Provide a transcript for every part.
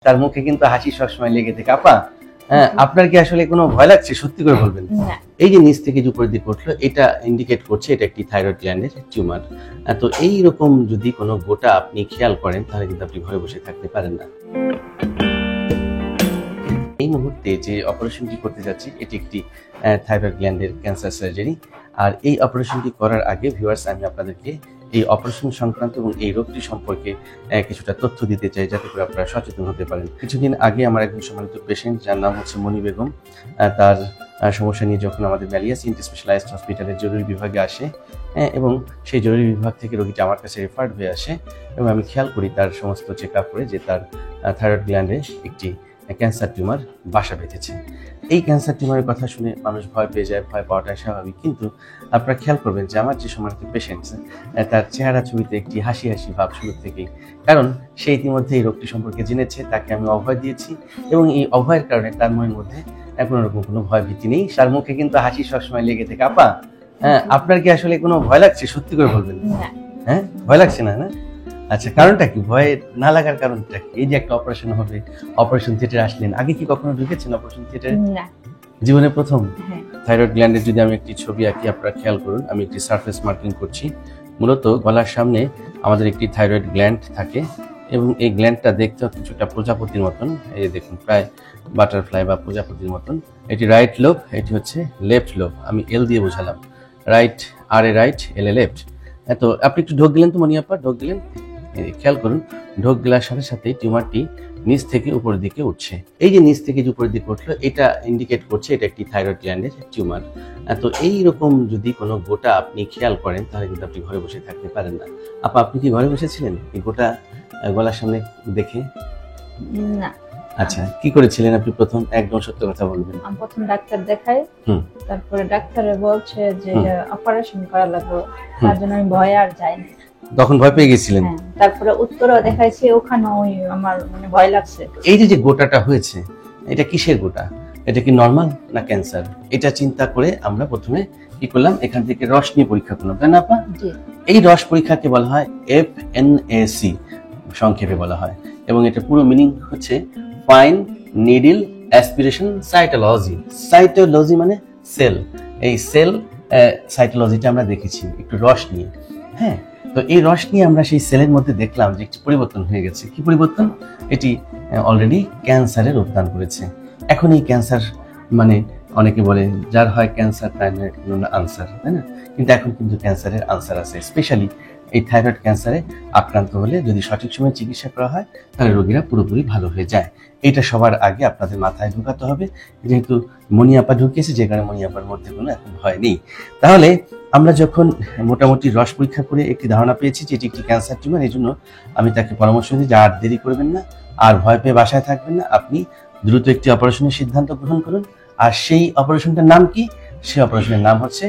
তার মুখে কিন্তু হাসি সবসময় লেগে থাকে। আপা, আপনার কি আসলে কোনো ভয় লাগছে? সত্যি করে বলবেন। এই যে নিচ থেকে যে উপরের দিকে উঠলো, এটা ইন্ডিকেট করছে এটা একটি থাইরয়েড গ্ল্যান্ডের টিউমার। তো এই রকম যদি কোনো গোটা আপনি খেয়াল করেন, তাহলে কিন্তু আপনি ঘরে বসে থাকতে পারেন না। এই মুহূর্তে যে অপারেশনটি করতে যাচ্ছি, এটি একটি থাইরয়েড গ্ল্যান্ডের ক্যান্সার সার্জারি। আর এই অপারেশনটি করার আগে ভিউয়ার্স, আমি আপনাদেরকে এই অপারেশন সংক্রান্ত এবং এই রোগটি সম্পর্কে কিছুটা তথ্য দিতে চাই, যাতে করে আপনারা সচেতন হতে পারেন। কিছুদিন আগে আমার একজন সম্মানিত পেশেন্ট, যার নাম হচ্ছে মনি বেগম, তার সমস্যা নিয়ে যখন আমাদের ম্যালিয়া সিএনটি স্পেশালাইজড হসপিটালের জরুরি বিভাগে আসে, এবং সেই জরুরি বিভাগ থেকে রোগীটা আমার কাছে রেফার্ড হয়ে আসে, এবং আমি খেয়াল করি তার সমস্ত চেক আপ করে যে তার থাইরয়েড গ্ল্যান্ডে একটি ক্যান্সার টিউমার বাসা বেঁধেছে। এই ক্যান্সার টিউমারের কথা শুনে মানুষ ভয় পেয়ে যায়, ভয় পাওয়াটাই স্বাভাবিক। কিন্তু আপনারা খেয়াল করবেন যে আমার যে সম্মানিত পেশেন্ট, তার চেহারা ছবিতে একটি হাসি হাসি ভাব শুরু থেকেই, কারণ সে ইতিমধ্যে এই রোগটি সম্পর্কে জেনেছে, তাকে আমি অভয় দিয়েছি, এবং এই অভয়ের কারণে তার মনের মধ্যে কোনো রকম কোনো ভয় ভীতি নেই। তার মুখে কিন্তু হাসি সবসময় লেগে থাকে। আপা, আপনার কি আসলে কোনো ভয় লাগছে? সত্যি করে বলবেন। ভয় লাগছে না? না, আচ্ছা, কারণটা কি? ভয় না লাগার কারণটা কি? এই যে একটা অপারেশন হবে, অপারেশন থিয়েটারে আসলেন, আগে কি কখনো ঢুকেছেন অপারেশন থিয়েটারে? না, জীবনে প্রথম। থাইরয়েড গ্ল্যান্ডের যদি আমি একটি ছবি আঁকি, আপনারা খেয়াল করুন, আমি একটি সারফেস মার্কিং করছি। মূলত গলার সামনে আমাদের একটি থাইরয়েড গ্ল্যান্ড থাকে, এবং এই গ্ল্যান্ডটা দেখতে কিছুটা প্রজাপতির মতন। এই দেখুন, প্রায় বাটারফ্লাই বা প্রজাপতির মতন। এটি রাইট লোব, এটি হচ্ছে লেফট লোব। আমি এল দিয়ে বোঝালাম, রাইট আর এ রাইট, এল এ লেফট। তো আপনি একটু ঢোক দিলেন তো মনি আপা, ঢোক দিলেন। খেয়াল করুন, ঢোক গেলার সাথে সাথে টিউমারটি নিচ থেকে উপরের দিকে উঠছে। এই যে নিচ থেকে যে উপরের দিকে উঠলো, এটা ইন্ডিকেট করছে এটা একটি থাইরয়েড গ্ল্যান্ডের টিউমার। তো এই রকম যদি কোনো গোটা আপনি খেয়াল করেন, তাহলে কিন্তু আপনি ঘরে বসে থাকতে পারেন না। আপা, আপনি কি ঘরে বসেছিলেন এই গোটা গলার সামনে দেখে? না। আচ্ছা, কি করেছিলেন আপনি প্রথম? একদম সত্য কথা বলবেন। আমি প্রথম ডাক্তার দেখাই, তারপরে ডাক্তারে বলছে যে অপারেশন করা লাগবে, তার জন্য আমি ভয়ে আর যাইনি। তখন ভয় পেয়ে গেছিলেন? তারপরে উত্তরও দেখাইছি, ওখানে ওই আমার মানে ভয় লাগছে। এই যে গোটাটা হয়েছে, এটা কিসের গোটা? এটা কি নরমাল না ক্যান্সার? এটা চিন্তা করে আমরা প্রথমে কি করলাম, এখান থেকে রস নিয়ে পরীক্ষা করলাম, তাই না আপা? এই রস পরীক্ষাকে বলা হয় FNAC, সংক্ষেপে বলা হয়, এবং এটা পুরো মিনিং হচ্ছে fine needle aspiration cytology. Cytology মানে সেল। এই সেল সাইটোলজিটা আমরা দেখেছি একটু রস নিয়ে। তো এই রস নিয়ে আমরা সেই সেলের মধ্যে দেখলাম যে একটি পরিবর্তন হয়ে গেছে। কি পরিবর্তন? এটি অলরেডি ক্যান্সারের রূপদান করেছে। এখন এই ক্যান্সার মানে অনেকে বলে যার হয় ক্যান্সার তার আনসার, তাই না? কিন্তু এখন কিন্তু ক্যান্সারের আনসার আছে। স্পেশালি এই থাইরয়েড ক্যান্সারে আক্রান্ত হলে যদি সঠিক সময়ে চিকিৎসা করা হয়, তাহলে রোগীরা পুরোপুরি ভালো হয়ে যায়। এটা সবার আগে আপনাদের মাথায় ঢুকাতে হবে। যেহেতু মনি আপা ঢুকিয়েছে, যে কারণে মনি আপার মধ্যে কোনো এখন ভয় নেই। তাহলে আমরা যখন মোটামুটি রস পরীক্ষা করে একটি ধারণা পেয়েছি যে এটি একটি ক্যান্সার টিউমার, এই জন্য আমি তাকে পরামর্শ দিই যে আর দেরি করবেন না, আর ভয় পেয়ে বাসায় থাকবেন না, আপনি দ্রুত একটি অপারেশনের সিদ্ধান্ত গ্রহণ করুন। আর সেই অপারেশনটার নাম কি? সেই অপারেশনের নাম হচ্ছে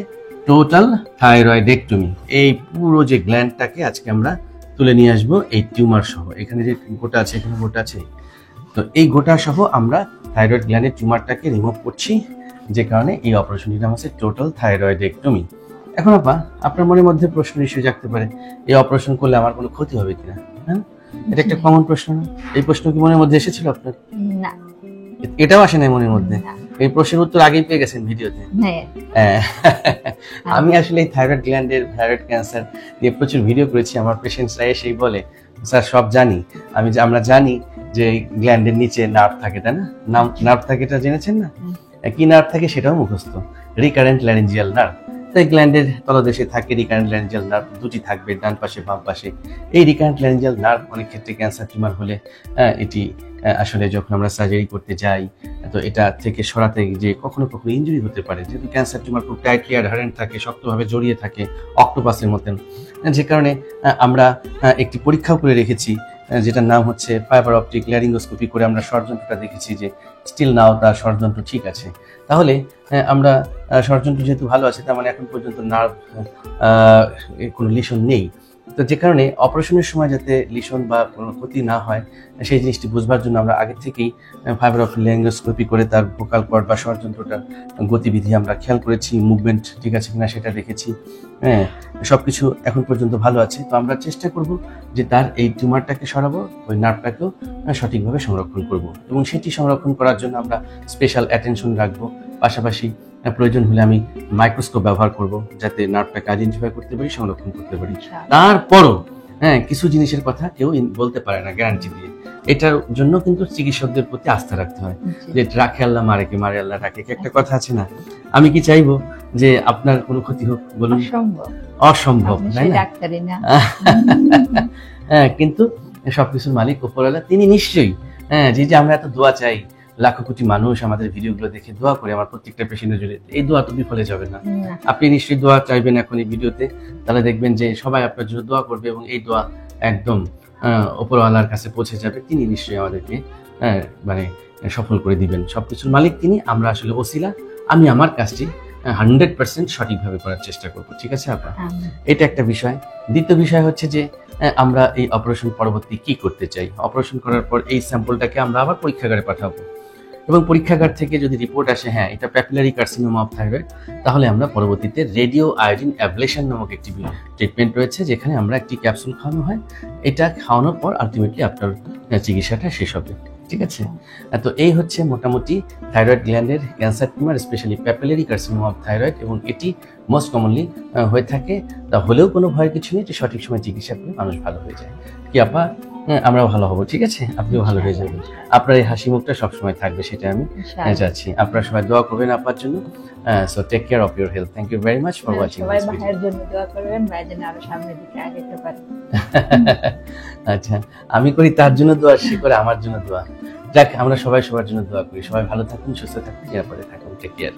টোটাল থাইরয়েডেক্টমি। এই পুরো যে গ্ল্যান্ডটাকে আজকে আমরা তুলে নিয়ে আসবো, এই টিউমার সহ। এখানে যে গোটা আছে, এখানে গোটা আছে, তো এই গোটা সহ আমরা থাইরয়েড গ্ল্যান্ডের টিউমারটাকে রিমুভ করছি, যে কারণে এই অপারেশনটির নাম হচ্ছে টোটাল থাইরয়েডেক্টমি। এখন আপা, আপনার মনের মধ্যে প্রশ্ন নিশ্চয়ই জাগতে পারে, এই অপারেশন করলে আমার কোনো ক্ষতি হবে কিনা? এটা একটা কমন প্রশ্ন না? এই প্রশ্ন কি মনের মধ্যে এসেছিল আপনার? না, এটাও আসে নাই মনের মধ্যে? এই প্রশ্নের উত্তর আগেই পেয়ে গেছেন ভিডিওতে। আমি আসলে এই থাইরয়েড গ্ল্যান্ডের থাইরয়েড ক্যান্সার নিয়ে প্রচুর ভিডিও করেছি। আমার পেশেন্টসরা এসেই বলে, স্যার সব জানি, আমরা জানি যে গ্ল্যান্ডের নিচে নার্ভ থাকে, তাই না? নার্ভ থাকে, এটা জেনেছেন না? কি নার্ভ থাকে সেটাও মুখস্থ, রিকারেন্ট ল্যারিঞ্জিয়াল নার্ভ। তাই গ্ল্যান্ডের তলদেশে থাকে রিকারেন্ট ল্যারিঞ্জিয়াল নার্ভ, দুটি থাকবে, ডান পাশে বাম পাশে। এই রিকারেন্ট ল্যারিঞ্জিয়াল নার্ভ অনেক ক্ষেত্রে ক্যান্সার টিউমার হলে এটি আসলে যখন আমরা সার্জারি করতে যাই, তো এটা থেকে সরাতে যে কখনো কখনো ইনজুরি হতে পারে, যেহেতু ক্যান্সার টিউমার খুব টাইটলি অ্যাডহারেন্ট থাকে, শক্তভাবে জড়িয়ে থাকে অক্টোপাসের মতন। যে কারণে আমরা একটি পরীক্ষাও করে রেখেছি, যেটার নাম হচ্ছে ফাইবার অপটিক ল্যারিঙ্গোস্কোপি করে আমরা ষড়যন্ত্রটা দেখেছি যে স্টিল নাও তার ষড়যন্ত্র ঠিক আছে। তাহলে আমরা ষড়যন্ত্র যেহেতু ভালো আছে, তার মানে এখন পর্যন্ত নার্ভ কোনো লিশন নেই। তো যে কারণে অপারেশনের সময় যাতে লিশন বা কোনো ক্ষতি না হয় সেই জিনিসটি বুঝবার জন্য আমরা আগে থেকেই ফাইবার অপটিক ল্যারিঙ্গোস্কোপি করে তার ভোকাল কর্ড বা স্বরযন্ত্রটার গতিবিধি আমরা খেয়াল করেছি, মুভমেন্ট ঠিক আছে কিনা সেটা দেখেছি। হ্যাঁ, সবকিছু এখন পর্যন্ত ভালো আছে। তো আমরা চেষ্টা করব যে তার এই টিউমারটাকে সরাবো, ওই নার্ভটাকেও সঠিকভাবে সংরক্ষণ করব, এবং সেটি সংরক্ষণ করার জন্য আমরা স্পেশাল অ্যাটেনশন রাখবো। পাশাপাশি প্রয়োজন হলে আমি মাইক্রোস্কোপ ব্যবহার করব, যাতে নার্ভটাকে আইডেন্টিফাই করতে পারি, সংরক্ষণ করতে পারি। তারপরও কিছু জিনিসের কথা কেউ বলতে পারে না গ্যারান্টি দিয়ে। এটার জন্য কিন্তু চিকিৎসকদের প্রতি আস্থা রাখতে হয়, যে রাখে আল্লাহ মারে কে মারে আল্লাহ রাখে, একটা কথা আছে না? আমি কি চাইবো যে আপনার কোনো ক্ষতি হোক? বলুন, অসম্ভব, তাই না? হ্যাঁ, কিন্তু সবকিছুর মালিক উপরওয়ালা, তিনি নিশ্চয়ই যে আমরা এত দোয়া চাই, লাখো কোটি মানুষ আমাদের ভিডিওগুলো দেখে দোয়া করে আমার প্রত্যেকটা পেশেন্টের জন্য, এই দোয়া তো বিফলে যাবে না। আপনি নিশ্চয়ই দোয়া চাইবেন এখন এই ভিডিওতে, তাহলে দেখবেন যে সবাই আপনার জন্য দোয়া করবে এবং এই দোয়া একদম উপরওয়ালার কাছে পৌঁছে যাবে। তিনি নিশ্চয়ই আমাদেরকে মানে সফল করে দিবেন। সবকিছুর মালিক তিনি, আমরা আসলে ওসিলা। আমি আমার কাজটি 100% সঠিকভাবে করার চেষ্টা করব, ঠিক আছে আপনার? এটা একটা বিষয়। দ্বিতীয় বিষয় হচ্ছে যে আমরা এই অপারেশন পরবর্তী কি করতে চাই। অপারেশন করার পর এই স্যাম্পলটাকে আমরা আবার পরীক্ষাগারে পাঠাবো, এবং পরীক্ষাগার থেকে যদি রিপোর্ট আসে হ্যাঁ এটা প্যাপিলারি কার্সিনোমা অফ থাইরয়েড, তাহলে আমরা পরবর্তীতে রেডিও আয়োডিন অ্যাবলেশন নামক একটি ট্রিটমেন্ট রয়েছে, যেখানে আমরা একটি ক্যাপসুল খাওয়ানো হয়। এটা খাওয়ানোর পর আলটিমেটলি আপনার চিকিৎসাটা শেষ হবে, ঠিক আছে? তো এই হচ্ছে মোটামুটি থাইরয়েড গ্ল্যান্ডের cancer tumour, specially papillary carcinoma of thyroid, এবং এটি মোস্ট কমনলি হয়ে থাকে। তা হলেও কোনো ভয়ের কিছু নেই, যে সঠিক সময় চিকিৎসা করে মানুষ ভালো হয়ে যায়। কি আপা, আমরাও ভালো হবো, ঠিক আছে? আপনিও ভালো হয়ে যাবেন, আপনার এই হাসি মুখটা সবসময় থাকবে, সেটা আমি চাচ্ছি। আপনারা সবাই দোয়া করবেন আপার জন্য। So take care of your health. Thank you very much for watching this video. ভাইয়ের জন্য দোয়া করবেন, ভাই যেন আরো সামনের দিকে আগাতে পারে। আচ্ছা, আমি করি তার জন্য দোয়া, সে করে আমার জন্য দোয়া। যাক, আমরা সবাই সবার জন্য দোয়া করি। সবাই ভালো থাকুন, সুস্থ থাকুন, নিরাপদে থাকুন। Take care.